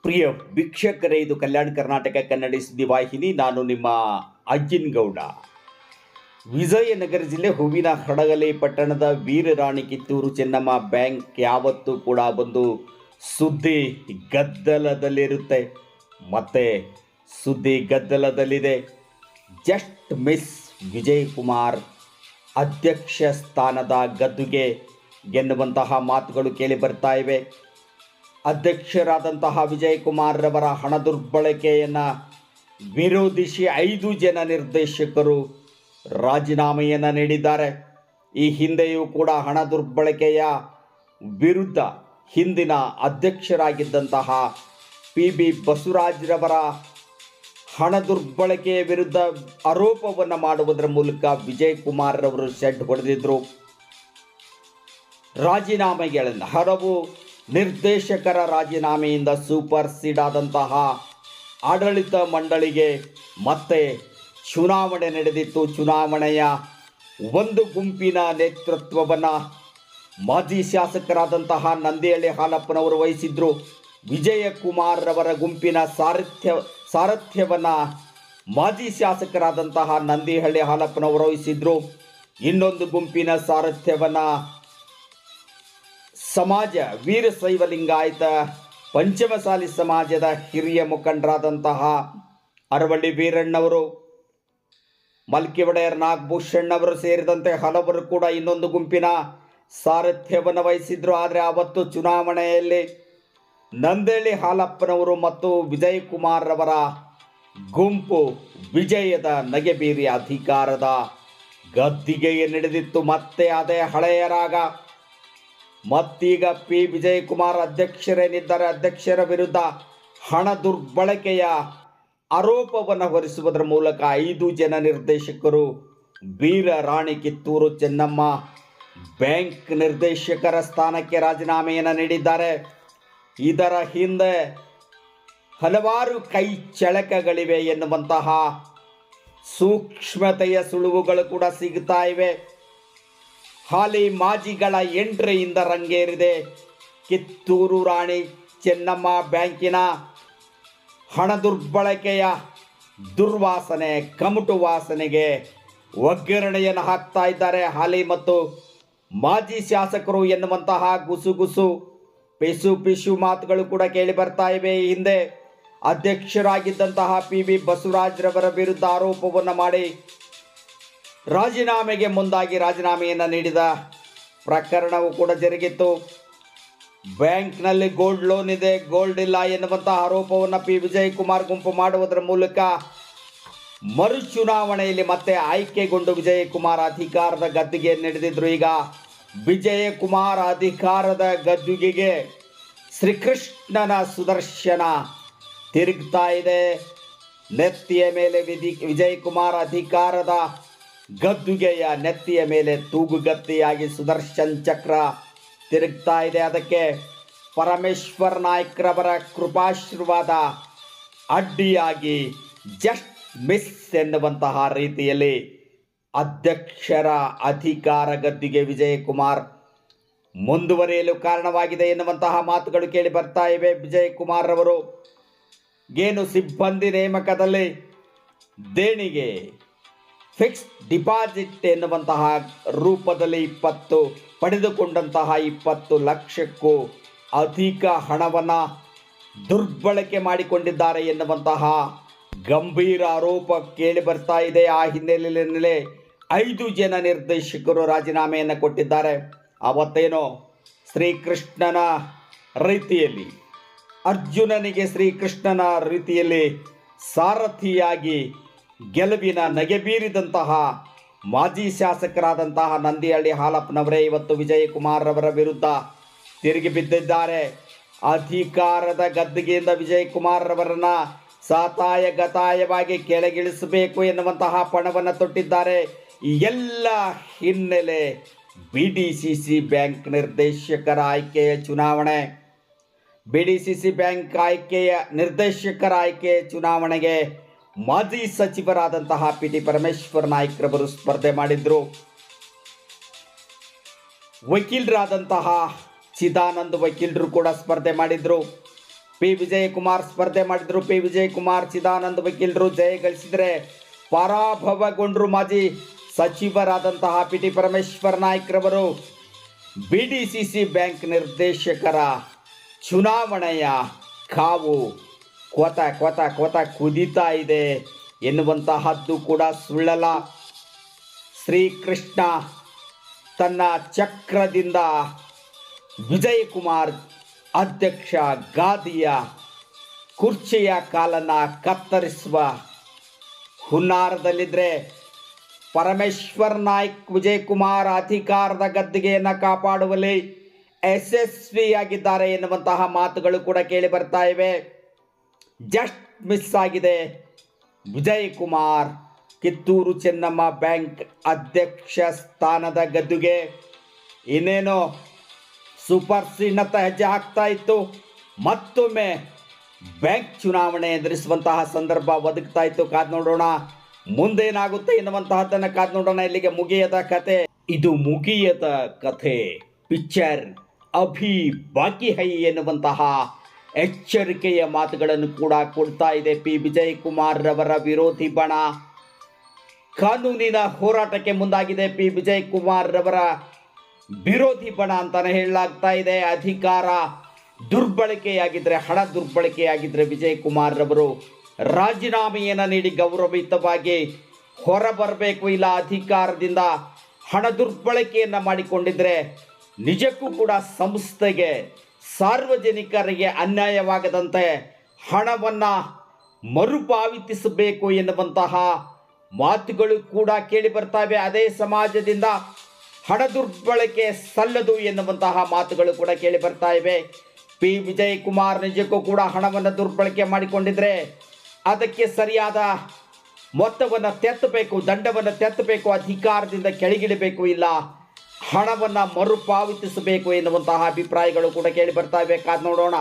ಪ್ರಿಯ ವೀಕ್ಷಕರೇ, ಇದು ಕಲ್ಯಾಣ ಕರ್ನಾಟಕ ಕನ್ನಡ ಸುದ್ದಿ ವಾಹಿನಿ. ನಾನು ನಿಮ್ಮ ಅಜ್ಜಿನಗೌಡ. ವಿಜಯನಗರ ಜಿಲ್ಲೆ ಹೂವಿನ ಹಡಗಲಿ ಪಟ್ಟಣದ ವೀರರಾಣಿ ಕಿತ್ತೂರು ಚೆನ್ನಮ್ಮ ಬ್ಯಾಂಕ್ ಯಾವತ್ತೂ ಕೂಡ ಒಂದು ಸುದ್ದಿ ಗದ್ದಲದಲ್ಲಿರುತ್ತೆ. ಮತ್ತೆ ಸುದ್ದಿ ಗದ್ದಲದಲ್ಲಿದೆ. ಜಸ್ಟ್ ಮಿಸ್ ವಿಜಯ್ ಕುಮಾರ್ ಅಧ್ಯಕ್ಷ ಸ್ಥಾನದ ಗದ್ದುಗೆ ಎನ್ನುವಂತಹ ಮಾತುಗಳು ಕೇಳಿ ಬರ್ತಾ ಇವೆ. ಅಧ್ಯಕ್ಷರಾದಂತಹ ವಿಜಯ್ ಕುಮಾರ್ ರವರ ಹಣ ದುರ್ಬಳಕೆಯನ್ನು ವಿರೋಧಿಸಿ 5 ಜನ ನಿರ್ದೇಶಕರು ರಾಜೀನಾಮೆಯನ್ನು ನೀಡಿದ್ದಾರೆ. ಈ ಹಿಂದೆಯೂ ಕೂಡ ಹಣ ದುರ್ಬಳಕೆಯ ವಿರುದ್ಧ ಹಿಂದಿನ ಅಧ್ಯಕ್ಷರಾಗಿದ್ದಂತಹ PB ಬಸವರಾಜರವರ ಹಣ ದುರ್ಬಳಕೆಯ ವಿರುದ್ಧ ಆರೋಪವನ್ನು ಮಾಡುವುದರ ಮೂಲಕ ವಿಜಯ್ ಕುಮಾರ್ ರವರು ಸೆಡ್ ಹೊಡೆದಿದ್ದರು. ರಾಜೀನಾಮೆಗಳನ್ನು ಹಲವು ನಿರ್ದೇಶಕರ ರಾಜೀನಾಮೆಯಿಂದ ಸೂಪರ್ ಸೀಡ್ ಆದಂತಹ ಆಡಳಿತ ಮಂಡಳಿಗೆ ಮತ್ತೆ ಚುನಾವಣೆ ನಡೆದಿತ್ತು. ಚುನಾವಣೆಯ ಒಂದು ಗುಂಪಿನ ನೇತೃತ್ವವನ್ನು ಮಾಜಿ ಶಾಸಕರಾದಂತಹ ನಂದಿಹಳ್ಳಿ ಹಾಲಪ್ಪನವರು ವಹಿಸಿದ್ರು. ವಿಜಯಕುಮಾರ್ ರವರ ಗುಂಪಿನ ಸಾರಥ್ಯವನ್ನು ಮಾಜಿ ಶಾಸಕರಾದಂತಹ ನಂದಿಹಳ್ಳಿ ಹಾಲಪ್ಪನವರು ವಹಿಸಿದ್ರು. ಇನ್ನೊಂದು ಗುಂಪಿನ ಸಾರಥ್ಯವನ್ನು ಸಮಾಜ ವೀರಶೈವ ಲಿಂಗಾಯತ ಪಂಚಮಸಾಲಿ ಸಮಾಜದ ಹಿರಿಯ ಮುಖಂಡರಾದಂತಹ ಅರವಳ್ಳಿ ವೀರಣ್ಣವರು, ಮಲ್ಕಿ ಒಡೆಯರ್ ನಾಗಭೂಷಣ್ಣವರು ಸೇರಿದಂತೆ ಹಲವರು ಕೂಡ ಇನ್ನೊಂದು ಗುಂಪಿನ ಸಾರಥ್ಯವನ್ನು ವಹಿಸಿದ್ರು. ಆದರೆ ಆವತ್ತು ಚುನಾವಣೆಯಲ್ಲಿ ನಂದಿಹಳ್ಳಿ ಹಾಲಪ್ಪನವರು ಮತ್ತು ವಿಜಯ್ ಕುಮಾರ್ ರವರ ಗುಂಪು ವಿಜಯದ ನಗೆಬೀರಿ ಅಧಿಕಾರದ ಗದ್ದಿಗೆಗೆ ನಡೆದಿತ್ತು. ಮತ್ತೆ ಅದೇ ಹಳೆಯ ರಾಗ. ಮತ್ತೀಗ ವಿಜಯ್ ಕುಮಾರ್ ಅಧ್ಯಕ್ಷರೇನಿದ್ದಾರೆ, ಅಧ್ಯಕ್ಷರ ವಿರುದ್ಧ ಹಣ ದುರ್ಬಳಕೆಯ ಆರೋಪವನ್ನು ಹೊರಿಸುವುದರ ಮೂಲಕ 5 ಜನ ನಿರ್ದೇಶಕರು ವೀರರಾಣಿ ಕಿತ್ತೂರು ಚೆನ್ನಮ್ಮ ಬ್ಯಾಂಕ್ ನಿರ್ದೇಶಕರ ಸ್ಥಾನಕ್ಕೆ ರಾಜೀನಾಮೆಯನ್ನು ನೀಡಿದ್ದಾರೆ. ಇದರ ಹಿಂದೆ ಹಲವಾರು ಕೈ ಚಳಕಗಳಿವೆ ಎನ್ನುವಂತಹ ಸೂಕ್ಷ್ಮತೆಯ ಸುಳುವುಗಳು ಕೂಡ ಸಿಗ್ತಾ ಇವೆ. ಹಾಲಿ ಮಾಜಿಗಳ ಎಂಟ್ರಿಯಿಂದ ರಂಗೇರಿದೆ. ಕಿತ್ತೂರು ರಾಣಿ ಚೆನ್ನಮ್ಮ ಬ್ಯಾಂಕಿನ ಹಣ ದುರ್ಬಳಕೆಯ ದುರ್ವಾಸನೆ, ಕಮಟು ವಾಸನೆಗೆ ಒಗ್ಗರಣೆಯನ್ನು ಹಾಕ್ತಾ ಇದ್ದಾರೆ ಹಾಲಿ ಮತ್ತು ಮಾಜಿ ಶಾಸಕರು ಎನ್ನುವಂತಹ ಗುಸುಗುಸು ಪಿಸು ಮಾತುಗಳು ಕೂಡ ಕೇಳಿ ಬರ್ತಾ ಇವೆ. ಈ ಹಿಂದೆ ಅಧ್ಯಕ್ಷರಾಗಿದ್ದಂತಹ PB ಬಸವರಾಜರವರ ವಿರುದ್ಧ ಆರೋಪವನ್ನು ಮಾಡಿ ರಾಜೀನಾಮೆಗೆ ಮುಂದಾಗಿ ರಾಜೀನಾಮೆಯನ್ನು ನೀಡಿದ ಪ್ರಕರಣವು ಕೂಡ ಜರುಗಿತ್ತು. ಬ್ಯಾಂಕ್ನಲ್ಲಿ ಗೋಲ್ಡ್ ಲೋನ್ ಇದೆ, ಗೋಲ್ಡ್ ಇಲ್ಲ ಎನ್ನುವಂತಹ ಆರೋಪವನ್ನು ವಿಜಯ್ ಕುಮಾರ್ ಗುಂಪು ಮಾಡುವುದರ ಮೂಲಕ ಮರುಚುನಾವಣೆಯಲ್ಲಿ ಮತ್ತೆ ಆಯ್ಕೆಗೊಂಡು ವಿಜಯ್ ಕುಮಾರ್ ಅಧಿಕಾರದ ಗದ್ದುಗೆ ನಡೆದಿದ್ರು. ಈಗ ವಿಜಯ್ ಕುಮಾರ್ ಅಧಿಕಾರದ ಗದ್ದುಗೆಗೆ ಶ್ರೀಕೃಷ್ಣನ ಸುದರ್ಶನ ತಿರುಗ್ತಾ ಇದೆ. ನೆತ್ತಿಯ ಮೇಲೆ ವಿಜಯ್ ಕುಮಾರ್ ಅಧಿಕಾರದ ಗದ್ದುಗೆಯ ನೆತ್ತಿಯ ಮೇಲೆ ತೂಗುಗತ್ತಿಯಾಗಿ ಸುದರ್ಶನ್ ಚಕ್ರ ತಿರುಗ್ತಾ ಇದೆ. ಅದಕ್ಕೆ ಪರಮೇಶ್ವರ್ ನಾಯ್ಕರವರ ಕೃಪಾಶೀರ್ವಾದ ಅಡ್ಡಿಯಾಗಿ ಜಸ್ಟ್ ಮಿಸ್ ಎನ್ನುವಂತಹ ರೀತಿಯಲ್ಲಿ ಅಧ್ಯಕ್ಷರ ಅಧಿಕಾರ ಗದ್ದುಗೆ ವಿಜಯ್ ಕುಮಾರ್ ಮುಂದುವರಿಯಲು ಕಾರಣವಾಗಿದೆ ಎನ್ನುವಂತಹ ಮಾತುಗಳು ಕೇಳಿ ಬರ್ತಾ ಇವೆ. ವಿಜಯ್ ಕುಮಾರ್ ರವರು ಏನು ಸಿಬ್ಬಂದಿ ನೇಮಕದಲ್ಲಿ ದೇಣಿಗೆ, ಫಿಕ್ಸ್ ಡಿಪಾಸಿಟ್ ಎನ್ನುವಂತಹ ರೂಪದಲ್ಲಿ ಪಡೆದುಕೊಂಡಂತಹ 20 ಲಕ್ಷಕ್ಕೂ ಅಧಿಕ ಹಣವನ್ನು ದುರ್ಬಳಕೆ ಮಾಡಿಕೊಂಡಿದ್ದಾರೆ ಎನ್ನುವಂತಹ ಗಂಭೀರ ಆರೋಪ ಕೇಳಿ ಬರ್ತಾ ಇದೆ. ಆ ಹಿನ್ನೆಲೆಯಲ್ಲಿ 5 ಜನ ನಿರ್ದೇಶಕರು ರಾಜೀನಾಮೆಯನ್ನು ಕೊಟ್ಟಿದ್ದಾರೆ. ಅವತ್ತೇನೋ ಶ್ರೀಕೃಷ್ಣನ ರೀತಿಯಲ್ಲಿ, ಅರ್ಜುನನಿಗೆ ಶ್ರೀಕೃಷ್ಣನ ರೀತಿಯಲ್ಲಿ ಸಾರಥಿಯಾಗಿ ಗೆಲುವಿನ ನಗೆಬೀರಿದಂತಹ ಮಾಜಿ ಶಾಸಕರಾದಂತಹ ನಂದಿಹಳ್ಳಿ ಹಾಲಪ್ಪನವರೇ ಇವತ್ತು ವಿಜಯ್ ಕುಮಾರ್ ರವರ ವಿರುದ್ಧ ತಿರುಗಿ ಬಿದ್ದಿದ್ದಾರೆ. ಅಧಿಕಾರದ ಗದ್ದುಗೆಯಿಂದ ವಿಜಯ್ ಕುಮಾರ್ ರವರನ್ನ ಗತಾಯವಾಗಿ ಕೆಳಗಿಳಿಸಬೇಕು ಎನ್ನುವಂತಹ ಪಣವನ್ನು ತೊಟ್ಟಿದ್ದಾರೆ. ಈ ಎಲ್ಲ ಹಿನ್ನೆಲೆ BDCC ಬ್ಯಾಂಕ್ ನಿರ್ದೇಶಕರ ಆಯ್ಕೆಯ ಚುನಾವಣೆ, BDCC ಬ್ಯಾಂಕ್ ಆಯ್ಕೆಯ ನಿರ್ದೇಶಕರ ಆಯ್ಕೆಯ ಚುನಾವಣೆಗೆ ಮಾಜಿ ಸಚಿವರಾದಂತಹ PT ಪರಮೇಶ್ವರ್ ನಾಯ್ಕರವರು ಸ್ಪರ್ಧೆ ಮಾಡಿದ್ರು. ವಕೀಲರಾದಂತಹ ಚಿದಾನಂದ್ ವಕೀಲರು ಕೂಡ ಸ್ಪರ್ಧೆ ಮಾಡಿದ್ರು. ಪಿ ವಿಜಯಕುಮಾರ್ ಸ್ಪರ್ಧೆ ಮಾಡಿದ್ರು. ಪಿ ವಿಜಯಕುಮಾರ್ ಚಿದಾನಂದ ವಕೀಲರು ಜಯ ಗಳಿಸಿದರೆ ಪರಾಭವಗೊಂಡರು. ಮಾಜಿ ಸಚಿವರಾದಂತಹ ಪಿ ಟಿ ಪರಮೇಶ್ವರ್ ನಾಯ್ಕರವರು BDCC ಬ್ಯಾಂಕ್ ನಿರ್ದೇಶಕರ ಚುನಾವಣೆಯ ಕಾವು ಕೊತ ಕುದೀತಾ ಇದೆ ಎನ್ನುವಂತಹದ್ದು ಕೂಡ ಸುಳ್ಳಲ್ಲ. ಶ್ರೀಕೃಷ್ಣ ತನ್ನ ಚಕ್ರದಿಂದ ವಿಜಯಕುಮಾರ್ ಅಧ್ಯಕ್ಷ ಗಾದಿಯ ಕುರ್ಚಿಯ ಕಾಲನ್ನು ಕತ್ತರಿಸುವ ಹುನ್ನಾರದಲ್ಲಿದ್ದರೆ ಪರಮೇಶ್ವರ್ ನಾಯ್ಕ್ ವಿಜಯಕುಮಾರ್ ಅಧಿಕಾರದ ಗದ್ದುಗೆಯನ್ನು ಕಾಪಾಡುವಲ್ಲಿ ಯಶಸ್ವಿಯಾಗಿದ್ದಾರೆ ಎನ್ನುವಂತಹ ಮಾತುಗಳು ಕೂಡ ಕೇಳಿ ಬರ್ತಾ ಇವೆ. ಜಸ್ಟ್ ಮಿಸ್ ಆಗಿದೆ ವಿಜಯಕುಮಾರ್ ಕಿತ್ತೂರು ಚೆನ್ನಮ್ಮ ಬ್ಯಾಂಕ್ ಅಧ್ಯಕ್ಷ ಸ್ಥಾನದ ಗದ್ದುಗೆ. ಇನ್ನೇನು ಸೂಪರ್ ಸೀನತ್ತ ಹೆಜ್ಜೆ ಹಾಕ್ತಾ ಇತ್ತು. ಮತ್ತೊಮ್ಮೆ ಬ್ಯಾಂಕ್ ಚುನಾವಣೆ ಎದುರಿಸುವಂತಹ ಸಂದರ್ಭ ಒದಗ್ತಾ ಇತ್ತು. ಕಾದು ನೋಡೋಣ ಮುಂದೇನಾಗುತ್ತೆ ಎನ್ನುವಂತಹದ್ದನ್ನು ಕಾದು ನೋಡೋಣ. ಇಲ್ಲಿಗೆ ಮುಗಿಯದ ಕತೆ, ಇದು ಮುಗಿಯದ ಕಥೆ. ಪಿಕ್ಚರ್ ಅಭಿ ಬಾಕಿ ಹೈ ಎನ್ನುವಂತಹ ಎಚ್ಚರಿಕೆಯ ಮಾತುಗಳನ್ನು ಕೂಡ ಕೊಡ್ತಾ ಇದೆ ಪಿ ವಿಜಯಕುಮಾರ್ ರವರ ವಿರೋಧಿ ಬಣ. ಕಾನೂನಿನ ಹೋರಾಟಕ್ಕೆ ಮುಂದಾಗಿದೆ ಪಿ ವಿಜಯಕುಮಾರ್ ರವರ ವಿರೋಧಿ ಬಣ ಅಂತಾನೆ ಹೇಳಲಾಗ್ತಾ ಇದೆ. ಅಧಿಕಾರ ದುರ್ಬಳಕೆಯಾಗಿದ್ದರೆ, ಹಣ ದುರ್ಬಳಕೆಯಾಗಿದ್ದರೆ ವಿಜಯಕುಮಾರ್ ರವರು ರಾಜೀನಾಮೆಯನ್ನು ನೀಡಿ ಗೌರವಯುತವಾಗಿ ಹೊರಬರಬೇಕು. ಇಲ್ಲ ಅಧಿಕಾರದಿಂದ ಹಣ ದುರ್ಬಳಕೆಯನ್ನು ಮಾಡಿಕೊಂಡಿದ್ದರೆ ನಿಜಕ್ಕೂ ಕೂಡ ಸಂಸ್ಥೆಗೆ, ಸಾರ್ವಜನಿಕರಿಗೆ ಅನ್ಯಾಯವಾಗದಂತೆ ಹಣವನ್ನು ಮರುಪಾವತಿಸಬೇಕು ಎನ್ನುವಂತಹ ಮಾತುಗಳು ಕೂಡ ಕೇಳಿ ಬರ್ತಾವೆ. ಅದೇ ಸಮಾಜದಿಂದ ಹಣ ದುರ್ಬಳಕೆ ಸಲ್ಲದು ಎನ್ನುವಂತಹ ಮಾತುಗಳು ಕೂಡ ಕೇಳಿ ಬರ್ತಾ ಇವೆ. ಪಿ ವಿಜಯಕುಮಾರ್ ನಿಜಕ್ಕೂ ಕೂಡ ಹಣವನ್ನು ದುರ್ಬಳಕೆ ಮಾಡಿಕೊಂಡಿದ್ರೆ ಅದಕ್ಕೆ ಸರಿಯಾದ ಮೊತ್ತವನ್ನು ತೆತ್ತಬೇಕು, ದಂಡವನ್ನು ತೆತ್ತಬೇಕು, ಅಧಿಕಾರದಿಂದ ಕೆಳಗಿಡಬೇಕು, ಇಲ್ಲ ಹಣವನ್ನು ಮರುಪಾವತಿಸಬೇಕು ಎನ್ನುವಂತಹ ಅಭಿಪ್ರಾಯಗಳು ಕೂಡ ಕೇಳಿ ಬರ್ತಾ ಇವೆ. ಕಾದು ನೋಡೋಣ.